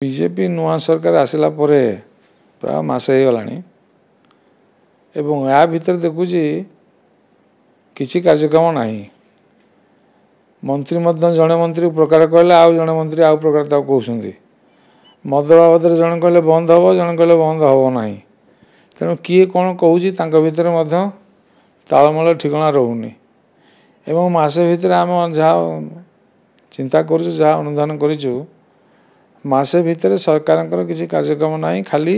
BJP नुआ सरकार आसला परे प्राय मासे हो गलानी एवं या भीतर देखुची किसी कार्यक्रम नहीं मंत्री जड़े मंत्री प्रकार कहले आउ जड़े मंत्री आउ प्रकार कहते मद बाबद जड़े कहले बंद हम जड़े कहले बंद हम ना तेणु किए कौन कौन भितर तालमेल ठिकना रोनी एवं मसे भितर आम जहाँ चिंता करूँ जहाँ अनुधान करूँ मसे भितर सरकार किसी कार्यक्रम ना खाली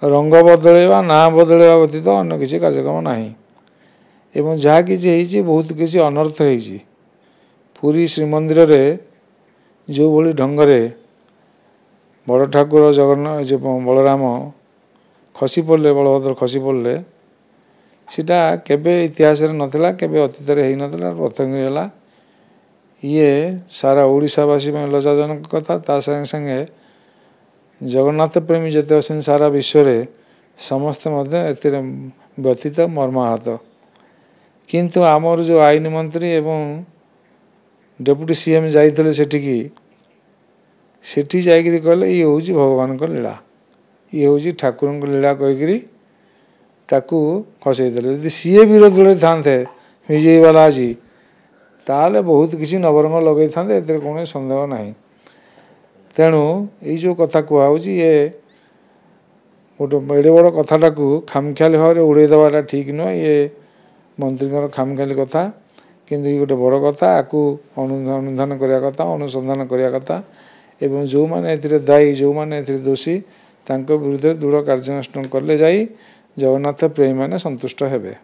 रंग बदलवा ना बदलवा व्यतीत अन्य किसी कार्यक्रम ना एवं जहाँ कि बहुत किसी अनर्थ हो पुरी श्रीमंदिर रे जो भली ढंगरे बड़ ठाकुर जगन्नाथ जो बलराम खसी पड़े बलभद्र खसी पड़े सीटा केबे इतिहास नथिला केबे अतीत रे नथिला प्रथम है ये सारा ओडिशावासी में लज्जाजनक कथा ता संगे संगे जगन्नाथ प्रेमी जिते अच्छे सारा विश्व रे समस्ते व्यतीत मर्माहत किंतु आमर जो आईन मंत्री एवं डेप्यूटी सीएम जाइए सेठी जाकरी कहले ये हूँ भगवान को लीला ये हूँ ठाकुर लीला कहीकि ताकू खसईदे जदि सीए विरोध था विजयी वाला आज ताले बहुत किसी नवरंग लगे था कौन सन्देह ना तेणु ये जो कथा कहु ये गोटे एडे बड़ कथाटा को खामखियाली भाव में उड़े देवाटा ठीक नुह ये मंत्री खामखियाली कथा किंतु ये गोटे बड़ कथा आपको अनुधान करने कथा अनुसंधान करने कथा एवं जो मैंने दायी जो मैंने दोषी विरुद्ध दृढ़ कार्यानुष्ठान कले जाई जगन्नाथ प्रेमी मैंने संतुष्ट हेबे।